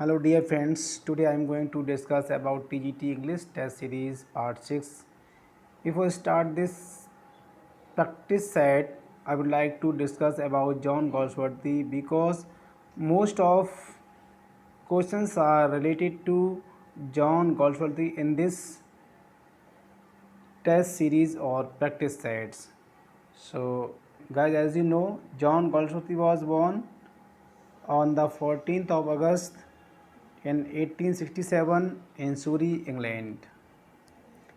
Hello dear friends, today I am going to discuss about TGT English Test Series Part 6. Before I start this practice set, I would like to discuss about John Goldsworthy because most of questions are related to John Goldsworthy in this test series or practice sets. So guys, as you know, John Goldsworthy was born on the 14th of August in 1867 in Surrey, England.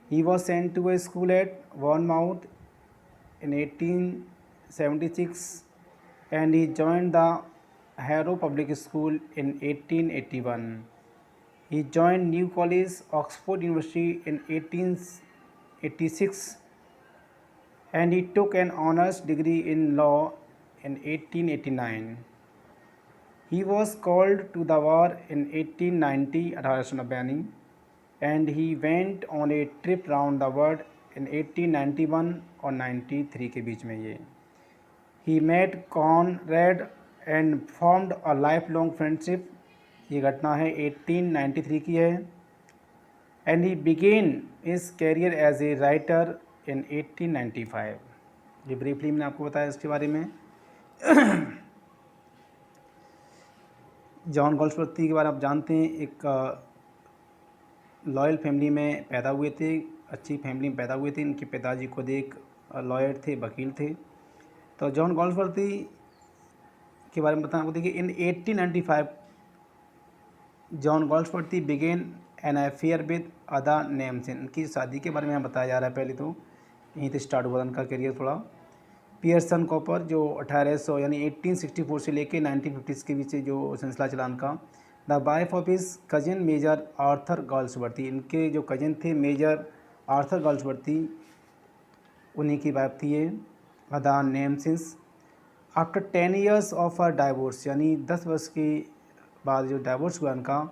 He was sent to a school at Bournemouth in 1876 and he joined the Harrow Public School in 1881. He joined New College, Oxford University in 1886 and he took an honours degree in law in 1889. He was called to the war in 1890 and he went on a trip round the world in 1891 और 93 के बीच में ये. He met Conrad and formed a lifelong friendship. ये घटना है 1893 की है. And he began his career as a writer in 1895. ये briefly मैंने आपको बताया इसके बारे में. जॉन गोल्ड्सवर्दी के बारे में आप जानते हैं, एक लॉयल फैमिली में पैदा हुए थे, अच्छी फैमिली में पैदा हुए थे. इनके पिताजी खुद एक लॉयर थे, वकील थे. तो जॉन गोल्ड्सवर्दी के बारे में बताना आपको. देखिए, in 1895 John Galsworthy began an affair with Ada Nemesis. इनकी शादी के बारे में बताया जा रहा है. पहले तो यहीं से स्टार्ट हुआ इनका करियर थोड़ा. पियर्सन कॉपर जो 1800 यानी 1864 से लेके 1950 के बीच जो सिलसिला चला इनका. The wife of his cousin major Arthur Galsworthy. इनके जो कजिन थे मेजर आर्थर गोल्ड्सवर्दी, उन्हीं की वाइफ थी ये Ada Nemesis. After 10 years of a divorce, यानी 10 वर्ष के बाद जो डाइवोर्स हुआ इनका,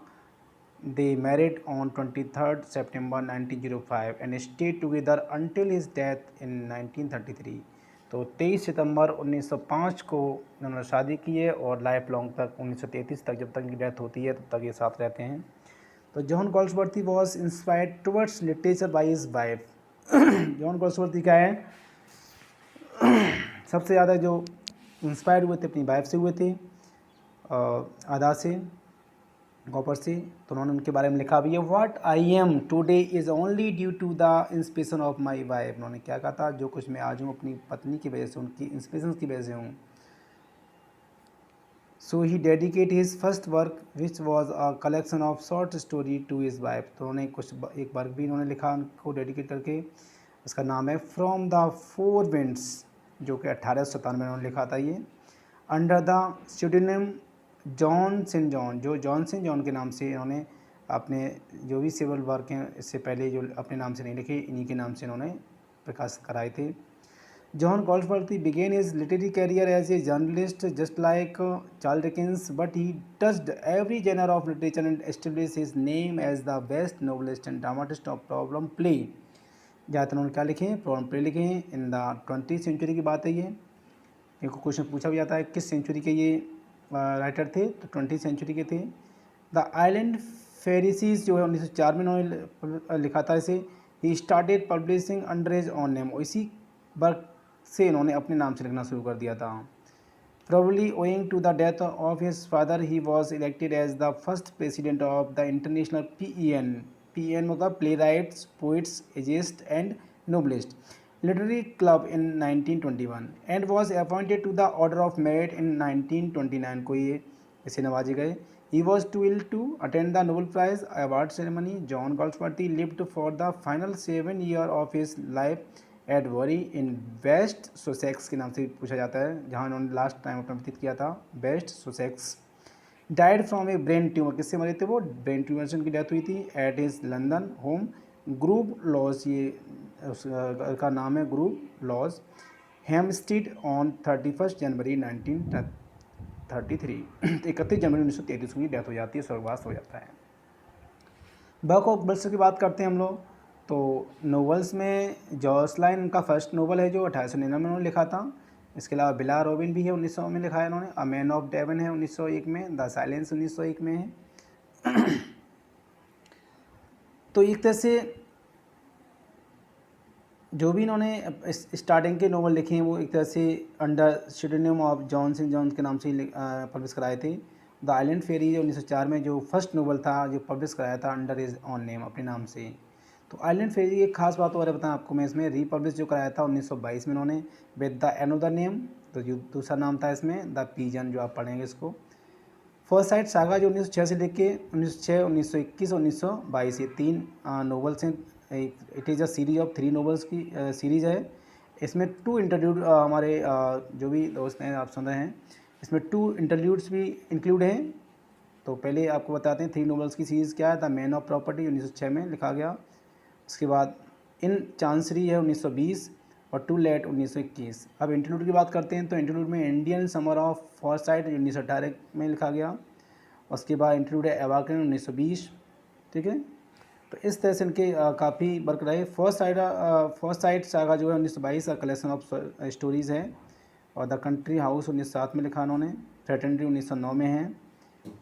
they married on 23 September 1905 and stayed together until his death in 1933. तो 23 सितंबर 1905 को उन्होंने शादी की है और लाइफ लॉन्ग तक 1933 तक, जब तक इनकी डेथ होती है तब तक ये साथ रहते हैं. तो John Galsworthy was inspired towards literature by his wife. जॉन गोल्ड्सवर्दी क्या है, सबसे ज़्यादा जो इंस्पायर्ड हुए थे अपनी वाइफ से हुए थे, अदा से, कॉपर से. तो उन्होंने उनके बारे में लिखा भी है. What I am today is only due to the inspiration of my wife. उन्होंने क्या कहा था, जो कुछ मैं आज हूँ अपनी पत्नी की वजह से, उनकी इंस्पिरेशन की वजह से हूँ. So he dedicate his first work which was a collection of short story to his wife. तो उन्होंने एक वर्क भी उन्होंने लिखा उनको डेडिकेट करके. उसका नाम है फ्रॉम द फोर विंड्स, जो कि 1897 में उन्होंने लिखा था ये, under the pseudonym John Saint John. जो जॉन सेंट जॉन के नाम से इन्होंने अपने जो भी सिविल वर्क हैं इससे पहले जो अपने नाम से नहीं लिखे, इन्हीं के नाम से इन्होंने प्रकाश कराए थे. John Galsworthy began his literary career as a journalist just like Charles Dickens, but he touched every genre of literature and established his name as the best novelist and dramatist of problem play. ज़्यादातर उन्होंने क्या लिखे हैं, problem play लिखे हैं. In the 20th century की बात है ये. एक क्वेश्चन पूछा भी जाता है किस सेंचुरी के ये राइटर थे, तो 20th सेंचुरी के थे. द आइलैंड फेरिसीज जो है 1904 में उन्होंने लिखा था इसे. He started publishing under his on name. इसी वर्क से इन्होंने अपने नाम से लिखना शुरू कर दिया था. Probably owing to the death of his father, he was elected as the first president of the international PEN. PEN मतलब playwrights, poets, essayists and novelists literary club in 1921 and was appointed to the Order of Merit in 1929. को ये इसे नवाजे गए. He was too ill to attend the Nobel Prize award ceremony. John Goldsworthy lived for the final 7 years of his life at Bury in West Sussex के नाम से पूछा जाता है, जहाँ उन्होंने लास्ट टाइम अपना व्यतीत किया था, West Sussex. Died from a brain tumour. किससे मरे थे वो, ब्रेन ट्यूमर से उनकी डेथ हुई थी. At his London home Grove Lodge, ये उसका नाम है ग्रूव लॉज, हेमस्टीड ऑन 31 जनवरी 1933. 31 जनवरी 1933 की डेथ हो जाती है, स्वर्गवास हो जाता है. बर्क ऑफ बल्स की बात करते हैं हम लोग. तो नोवेल्स में जॉसलाइन उनका फर्स्ट नोवेल है जो 1899 में उन्होंने लिखा था. इसके अलावा बिला रॉबिन भी है, 1900 में लिखा है इन्होंने. अ मैन ऑफ डेवन है 1901 में. द साइलेंस 1901 में है. तो एक तरह से जो भी इन्होंने स्टार्टिंग के नोवेल लिखे हैं वो एक तरह से अंडर सीडोनिम ऑफ जॉनसन जॉन्स के नाम से पब्लिश कराए थे। द आइलैंड फेरी 1904 में जो फर्स्ट नोवेल था जो पब्लिश कराया था अंडर इज ऑन नेम, अपने नाम से। तो आइलैंड फेरी एक खास बात और बताएं आपको मैं, इसमें रीपब्लिश जो कराया था 1922 में इन्होंने विद द अनदर नेम, तो जो दूसरा नाम था इसमें द पीजन, जो आप पढ़ेंगे इसको। फर्स्ट साइट सागा जो 1906 से लेके 1906, 1921 और 1922, ये 3 नोवेल्स हैं। It is a series of 3 novels की सीरीज़ है। इसमें 2 इंटरल्यूड हमारे जो भी दोस्त हैं आप सुन रहे हैं, इसमें 2 इंटरल्यूड्स भी इंक्लूड हैं। तो पहले आपको बताते हैं 3 नोवेल्स की सीरीज़ क्या है। द मैन ऑफ प्रॉपर्टी 1906 में लिखा गया। उसके बाद इन चांसरी है 1920 और टू लेट 1921। अब इंटरलूड की बात करते हैं तो इंटरलूड में इंडियन समर ऑफ फॉरसाइट 1918 में लिखा गया। उसके बाद इंटरलूड है एवाकन 1920। ठीक है, तो इस तरह से इनके काफ़ी वर्क रहे। फर्स्ट साइट सागा जो है 1922 का कलेक्शन ऑफ स्टोरीज़ है। और द कंट्री हाउस 1907 में लिखा इन्होंने। फ्रेटेंड्री 1909 में है।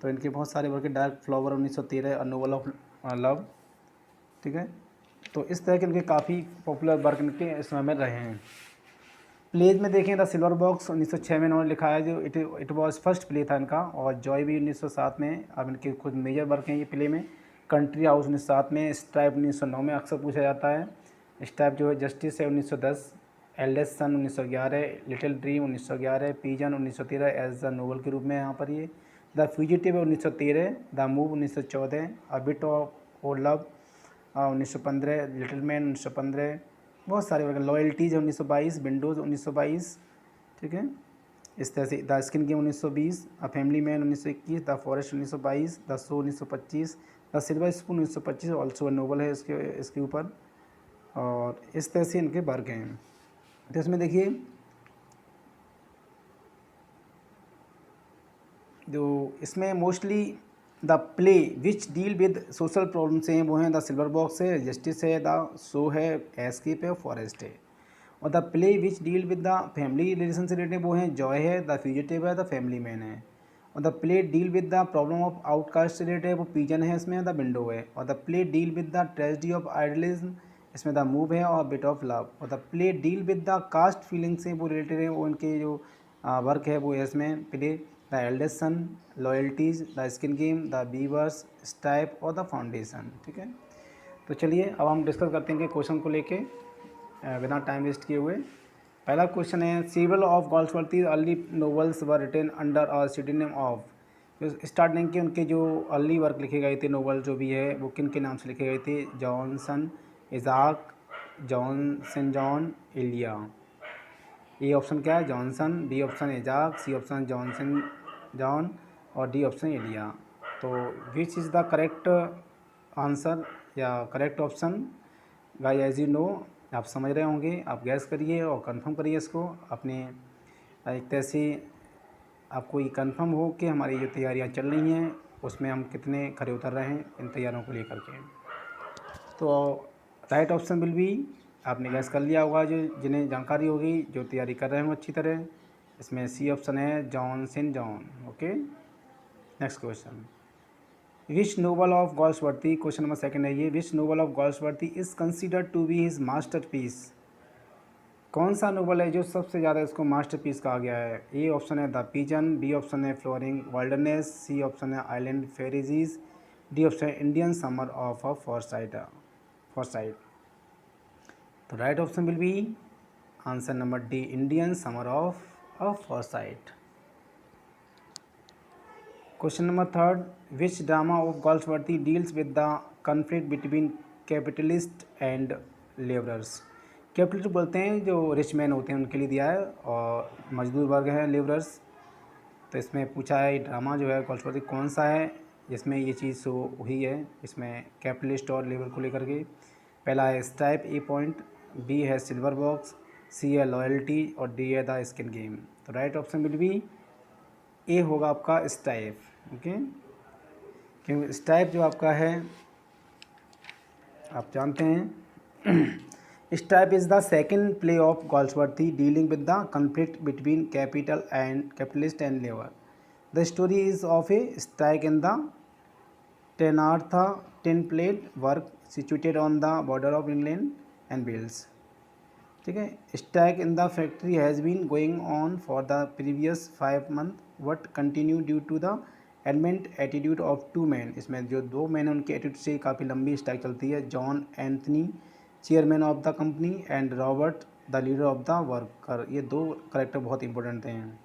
तो इनके बहुत सारे वर्क है। Dark flower 1913, a novel of love. ठीक है, तो इस तरह के इनके काफ़ी पॉपुलर वर्क इनके इस समय में रहे हैं। प्लेज में देखें द सिल्वर बॉक्स 1906 में इन्होंने लिखा है, जो इट वाज फर्स्ट प्ले था इनका। और जॉय भी 1907 में। अब इनके खुद मेजर वर्क हैं ये प्ले में। कंट्री हाउस 1907 में। स्ट्राइप 1909 में अक्सर पूछा जाता है। स्ट्राइप जो है जस्टिस है 1910। Eldest son 1911। Little dream 1911। Pigeon 1913 as the novel के रूप में यहाँ पर ये। The fugitive 1913। The mob 1914। A bit of o' love 1915। Little man 1915। बहुत सारे वर्क। लॉयल्टीज 1922। विंडोज़ 1922। ठीक है, इस तरह से the skin game 1920। A family man 1921। The forest 1922। The show 1925। The silver spoon 1925 also novel है इसके ऊपर। और इस तरह से इनके वर्क हैं। तो इसमें देखिए जो इसमें mostly the play which deal with social problems हैं वो हैं द सिल्वर बॉक्स है, जस्टिस है, द शो है, एस्केप है, फॉरेस्ट है। और the play which deal with the family relation से रिलेटेड वो हैं जॉय है, द फ्यूजिटिव है, द फैमिली मैन है। और the play deal with the problem of outcast से रिलेटेड है वो पीजन है, इसमें द विंडो है। और the play deal with the tragedy of idealism, इसमें द मूव है और बिट ऑफ लव। और the play deal with the caste feeling से वो रिलेटेड है, वो उनके जो वर्क है वो है इसमें play. The eldest son, loyalties, the skin game, the beavers, stipe और द फाउंडेशन। ठीक है, तो चलिए अब हम डिस्कस करते हैं कि क्वेश्चन को लेके बिना टाइम वेस्ट किए हुए। पहला क्वेश्चन है several of Galsworthy early novels were written under a pseudonym of. जो स्टार्टिंग के उनके जो अर्ली वर्क लिखे गए थे नोवेल जो भी है वो किन के नाम से लिखे गए थे? जॉनसन, इजाक, जॉन, जॉन, इलिया। ए ऑप्शन क्या है? Johnson, B option Isaac, C option Johnson John और डी ऑप्शन इलिया। तो which is the correct answer या correct option? Guys as you know, आप समझ रहे होंगे, आप गैस करिए और कंफर्म करिए इसको अपने। एक तरह से आपको ये कंफर्म हो कि हमारी जो तैयारियां चल रही हैं उसमें हम कितने खरे उतर रहे हैं इन तैयारियों को लेकर के। तो राइट ऑप्शन विल बी, आपने गैस कर लिया होगा जो जिन्हें जानकारी होगी, जो तैयारी कर रहे हो अच्छी तरह, इसमें सी ऑप्शन है Johnson John. Okay, next question. Which novel of Galsworthy, question number second है ये, which novel of Galsworthy is considered to be his masterpiece. कौन सा नोवेल है जो सबसे ज़्यादा इसको मास्टरपीस कहा गया है? ए ऑप्शन है द पिजन, बी ऑप्शन है फ्लोरिंग वाइल्डरनेस, सी ऑप्शन है आइलैंड फेरीजीज, डी ऑप्शन है Indian summer of a Forsyte. तो right option will be answer number D, Indian summer of a Forsyte. Question number third, which drama of Galsworthy deals with the conflict between capitalist and labourers. Capitalist बोलते हैं जो rich man होते हैं उनके लिए दिया है, और मजदूर वर्ग है लेबरर्स। तो इसमें पूछा है ड्रामा जो है गॉल्सवर्दी कौन सा है जिसमें ये चीज़ हुई है, इसमें कैपिटलिस्ट और लेबर को लेकर के। पहला है स्ट्राइप, ए पॉइंट, बी है सिल्वर बॉक्स, सी है लॉयल्टी और डी है द स्किन गेम। तो राइट ऑप्शन विल बी ए होगा आपका स्ट्राइप। ओके, क्योंकि स्ट्राइप जो आपका है आप जानते हैं stripe is the second play of Galsworthy dealing with the conflict between capitalist and labour. The story is of A strike in the Stenartha tin plate work situated on the border of England and Wales. ठीक है. Strike in the factory has been going on for the previous 5 month but continue due to the adamant attitude of 2 men. इसमें जो 2 men हैं उनके attitude से काफ़ी लंबी strike चलती है. John Anthony chairman of the company and Robert the leader of the worker. ये 2 करेक्टर बहुत इंपॉर्टेंट हैं.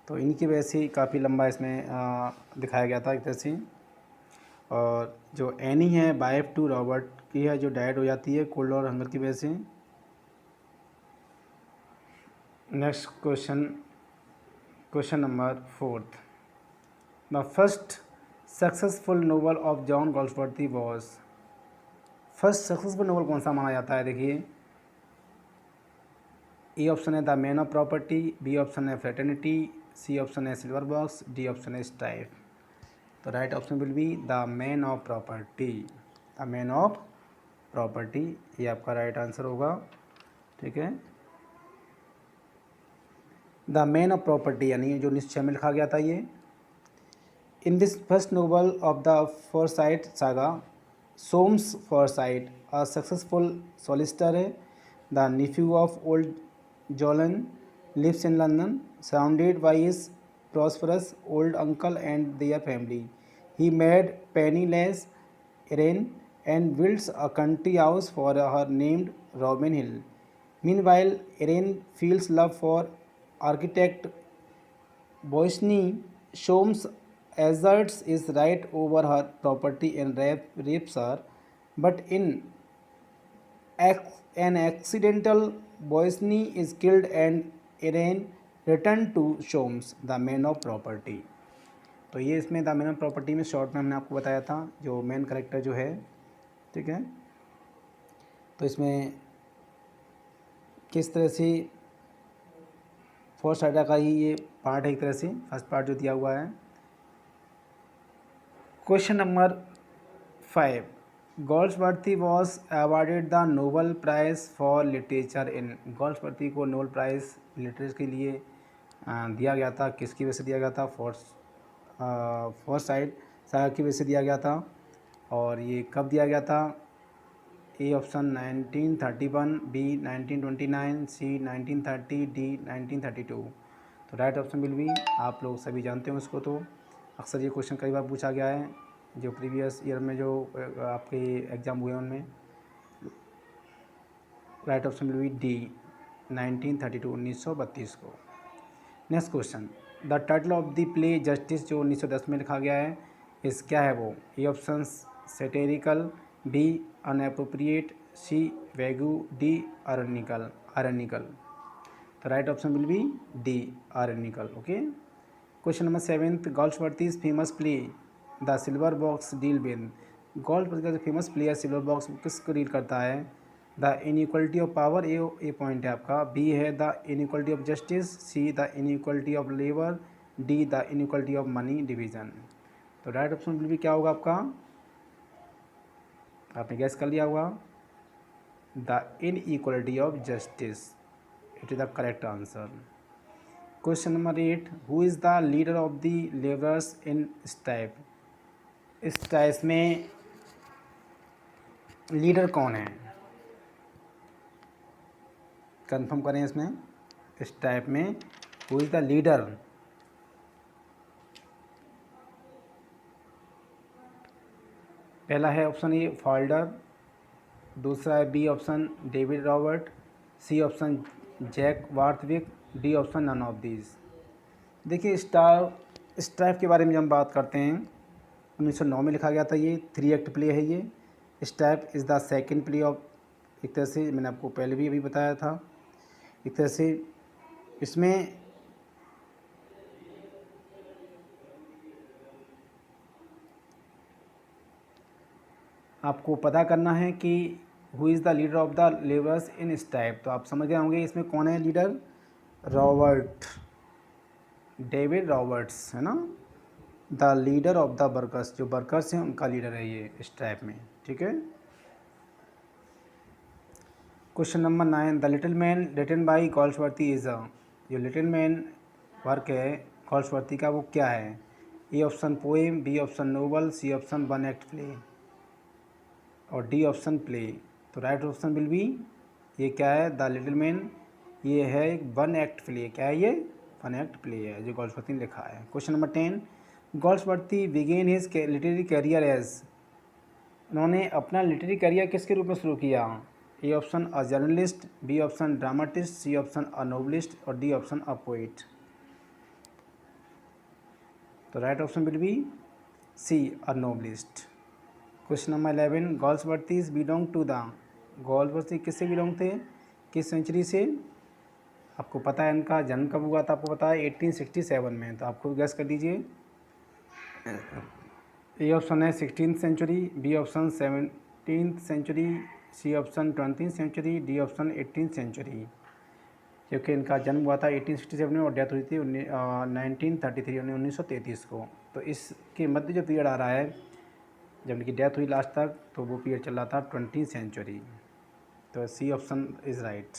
तो इनकी वजह से काफ़ी लंबा इसमें दिखाया गया था एक तरह से. और जो एनी है वाइफ टू रॉबर्ट की है, जो डेड हो जाती है कोल्ड और हंगर की वजह से. Next question number 4. The first successful novel of John Galsworthy was. First successful novel कौन सा माना जाता है? देखिए, ए ऑप्शन है the man of property, B option है फ्रेटर्निटी, सी ऑप्शन है सिल्वर बॉक्स, डी ऑप्शन है स्ट्राइप. तो right option will be the man of property. The man of property ये आपका राइट आंसर होगा. ठीक है. द मैन ऑफ प्रॉपर्टी यानी जो 1906 में लिखा गया था ये. In this first novel of the Forsyte saga, Soames Forsyte a successful solicitor है. The nephew of old Jolyon lives in London, surrounded by his prosperous old uncle and their family. He married penniless Irene and builds a country house for her named Robin Hill. Meanwhile, Irene feels love for architect Boyce. Sholmes asserts his right over her property and rapes her, but in an accidental Boyce is killed and Irene returned to Sholmes, the man of property. तो ये इसमें the man of property में short में हमने आपको बताया था जो मेन करेक्टर जो है. ठीक है. तो इसमें किस तरह से फोर्थ साइडा का ही ये पार्ट है एक तरह से फर्स्ट पार्ट जो दिया हुआ है. Question number 5. Galsworthy was awarded the Nobel prize for literature in. Galsworthy को नोबल प्राइज़ लिटरेचर के लिए दिया गया था. किसकी वजह से दिया गया था? फोरसाइट सागा की वजह से दिया गया था. और ये कब दिया गया था? A option 1931, B 1929, C 1930, D 1932. तो राइट ऑप्शन विल बी, आप लोग सभी जानते हो इसको. तो अक्सर ये क्वेश्चन कई बार पूछा गया है जो प्रीवियस ईयर में जो आपके एग्ज़ाम हुए उनमें. Right option will be D 1932, 1932 को. Next question. The title of the play justice जो 1910 में लिखा गया है इस क्या है वो? A option satirical, B inappropriate, C vague, D ironical. तो right option will be D ironical. Okay. Question number 7. Galsworthy's famous play the silver box deal with. Galsworthy का जो फेमस प्ले है सिल्वर बॉक्स किसको deal करता है? The inequality of power, A point है आपका. B है the inequality of justice, C the inequality of labour, D the inequality of money division. तो राइट ऑप्शन विल बी क्या होगा आपका? आपने गैस कर लिया होगा. The inequality of justice, it is the correct answer. Question number 8. Who is the leader of the labourers in strike. इस strike में लीडर कौन है? कंफर्म करें इसमें. इस टाइप में हु इज़ द लीडर? पहला है ऑप्शन ए फॉल्डर, दूसरा है B option David Robert, C option Jack Barthwick, D option none of these. देखिए स्ट्राइक के बारे में जब हम बात करते हैं 1909 में लिखा गया था. ये 3 एक्ट प्ले है. ये strike is the second play of, एक तरह से मैंने आपको पहले भी अभी बताया था. एक तरह से इसमें आपको पता करना है कि who is the leader of the labourers in strike. तो आप समझ गए होंगे इसमें कौन है लीडर? रॉबर्ट, डेविड रॉबर्ट्स है ना. The leader of the workers, जो वर्कर्स हैं उनका लीडर है ये स्ट्राइक में. ठीक है. Question number 9. The little man written by Galsworthy is a. जो लिटिल मैन वर्क है गॉल्सवर्दी का वो क्या है? A option poem, B option novel, C option one act play और डी ऑप्शन प्ले। तो राइट ऑप्शन विल बी, ये क्या है, द लिटिल मैन, ये है एक वन एक्ट प्ले। क्या है ये, वन एक्ट प्ले है जो गोल्सवर्दी ने लिखा है। Question number 10, Galsworthy began his literary career as, उन्होंने अपना लिटरेरी करियर किसके रूप में शुरू किया? A option a journalist, B option dramatist, C option a novelist और डी ऑप्शन अ पोइट। तो right option will be C, a novelist. Question number 11, Galsworthy belong to the, Galsworthy किससे belong थे, किस सेंचुरी से? आपको पता है इनका जन्म कब हुआ था, आपको पता है 1867 में। तो आपको गैस कर दीजिए। ए ऑप्शन है 16th century, B option 17th century, C option 20th century, D option 18th century. क्योंकि इनका जन्म हुआ था 1867 में और डेथ हुई थी 1933 यानी 1933 को। तो इसके मध्य जो पीरियड आ रहा है जब इनकी डेथ हुई लास्ट तक, तो वो पीरियड चल रहा था 20th सेंचुरी। तो C option is right.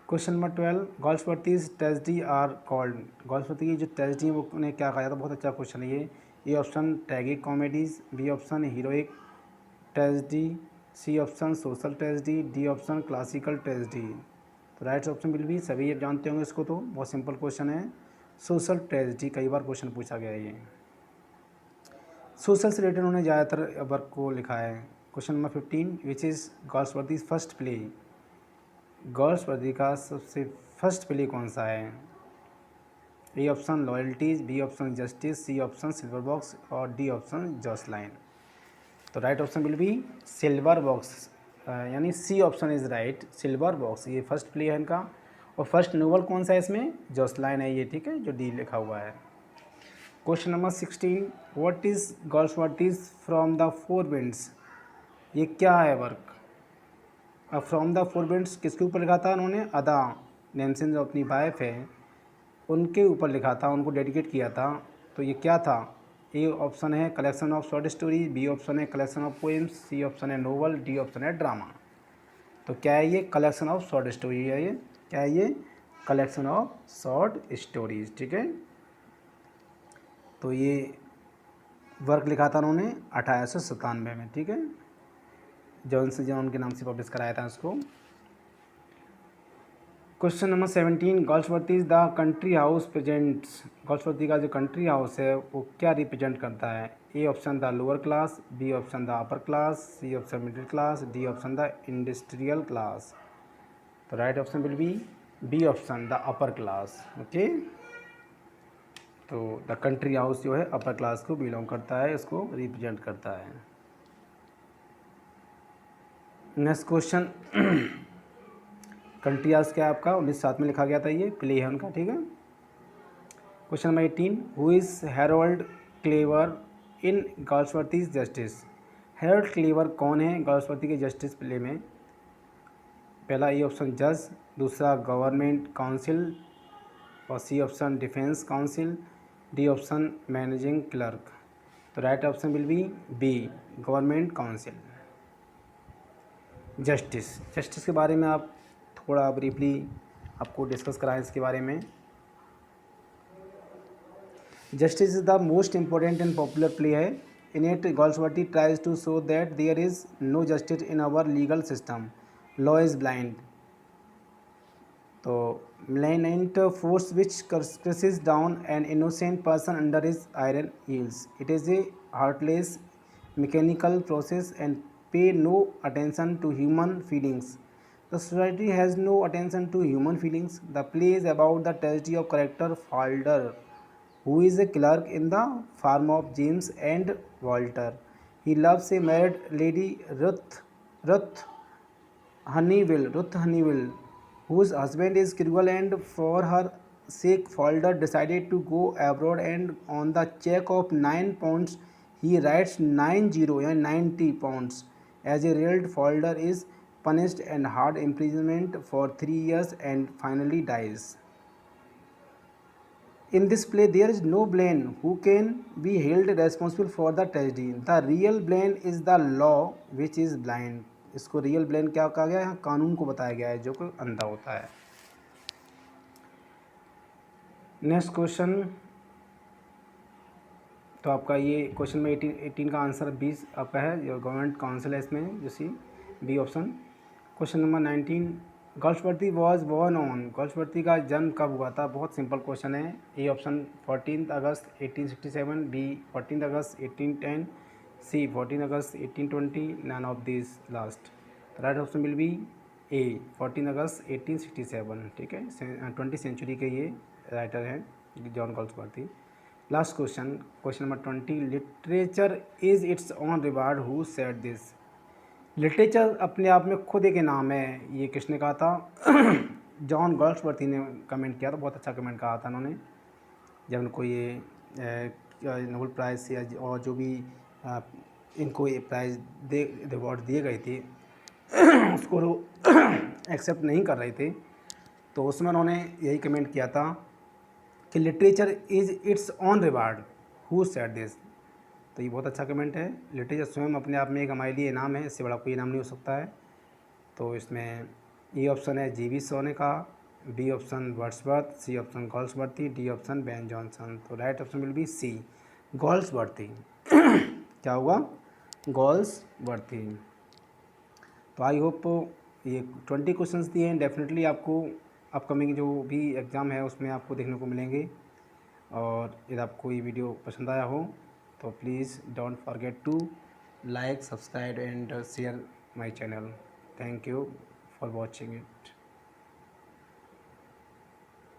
Question number 12, Galsworthy's tragedy are called, Galsworthy की जो ट्रेजेडी वो उन्हें क्या कहा जाता है? बहुत अच्छा क्वेश्चन है ये। A option tragic comedies, B option heroic tragedy, C option social tragedy, D option classical tragedy. तो राइट ऑप्शन विल बी, सभी आप जानते होंगे इसको, तो बहुत सिंपल क्वेश्चन है, सोशल ट्रेजेडी। कई बार क्वेश्चन पूछा गया है ये। सोशल से रिलेटेड उन्होंने ज़्यादातर वर्क को लिखा है। Question number 15, which is Galsworthy's first play, Galsworthy का सबसे फर्स्ट प्ले कौन सा है? A option loyalties, B option justice, C option silver box और डी ऑप्शन जॉसलाइन। तो right option will be silver box, यानी C option is right, silver box ये first play है इनका। और फर्स्ट नोवेल कौन सा है इसमें? जॉसलाइन है ये, ठीक है, जो डी लिखा हुआ है। Question number 16, what is Galsworthy's from the four winds, ये क्या है वर्क? अब फ्रॉम द फोर विंड्स किसके ऊपर लिखा था उन्होंने? अदा नैन्सन जो अपनी वाइफ है उनके ऊपर लिखा था, उनको डेडिकेट किया था। तो ये क्या था? ए ऑप्शन है collection of short story, B option है collection of poems, C option है नोवेल, डी ऑप्शन है ड्रामा। तो क्या है ये? कलेक्शन ऑफ शॉर्ट स्टोरी है ये। क्या है ये? कलेक्शन ऑफ शॉर्ट स्टोरीज, ठीक है। तो ये वर्क लिखा था उन्होंने 1897 में, ठीक है। जॉन के नाम से पब्लिश कराया था उसको। Question number 17, Galsworthy the country house presents, Galsworthy का जो कंट्री हाउस है वो क्या रिप्रेजेंट करता है? A option the lower class, B option the upper class, C option middle class, D option the industrial class. तो right option will be B option the upper class, okay. तो the country house जो है upper class को belong करता है, इसको represent करता है। नेक्स्ट क्वेश्चन, कंट्री हाउस क्या है आपका? 1907 में लिखा गया था, ये प्ले है उनका, ठीक है। Question number 18, who is Harold Cleaver in Galsworthy's justice, Harold Cleaver कौन है गोल्सवर्दी के जस्टिस प्ले में? पहला ए ऑप्शन जज, दूसरा गवर्नमेंट काउंसिल और C option defence counsel, D option managing clerk. तो right option will be B, government counsel. Justice के बारे में आप थोड़ा ब्रीफली आपको डिस्कस कराएं इसके बारे में। Justice is the most important and popular play है। In it Galsworthy tries to show that there is no justice in our legal system, law is blind. तो malignant force which crushes down an innocent person under his iron heels. It is a heartless mechanical process and pay no attention to human feelings. The society has no attention to human feelings. The play is about the tragedy of character Falder, who is a clerk in the firm of James and Walter. He loves a married lady, Ruth Honeywell, whose husband is cruel, and for her sake Falder decided to go abroad, and on the check of £9 he writes 90 pounds. As a result, Falder is punished and hard imprisonment for 3 years and finally dies. In this play, there is no blame who can be held responsible for the tragedy. The real blame is the law which is blind. इसको real blame क्या कहा गया है? कानून को बताया गया है जो कि अंधा होता है। नेक्स्ट क्वेश्चन, तो आपका ये क्वेश्चन में 18 का आंसर 20 आपका है, जो गवर्नमेंट काउंसिल है इसमें, जो C B option. Question number 19, Galsworthy was born on, Galsworthy का जन्म कब हुआ था? बहुत सिंपल क्वेश्चन है। A option 14 August 1867, B 14 August 1810, C 14 August 1820, none of this last. Right option will be A 14 August 1867। ठीक है, 20 सेंचुरी के ये राइटर हैं John Galsworthy. Last question, question number 20, literature is its own reward, who said this? Literature अपने आप में खुद एक इनाम है, ये किसने कहा था? जॉन गर्ल्सवर्दी ने कमेंट किया था, बहुत अच्छा कमेंट कहा था उन्होंने जब उनको ये नोबेल प्राइज़ या और जो भी इनको ये प्राइज़ दे अवार्ड दिए गए थे उसको एक्सेप्ट नहीं कर रहे थे, तो उसमें उन्होंने यही कमेंट किया था कि literature is it's on reward, who said this? तो ये बहुत अच्छा कमेंट है। लिटरेचर स्वयं अपने आप में एक हमारे लिए इनाम है, इससे बड़ा कोई इनाम नहीं हो सकता है। तो इसमें ए ऑप्शन है जी वी सोने का, B option Wordsworth, C option Galsworthy, D option Ben Jonson. तो right option will be C Galsworthy. क्या होगा? गर्ल्सवर्दी। तो आई होप ये 20 क्वेश्चंस दिए हैं, डेफिनेटली आपको अपकमिंग जो भी एग्ज़ाम है उसमें आपको देखने को मिलेंगे। और यदि आपको ये वीडियो पसंद आया हो तो please don't forget to like, subscribe and share my channel. Thank you for watching it.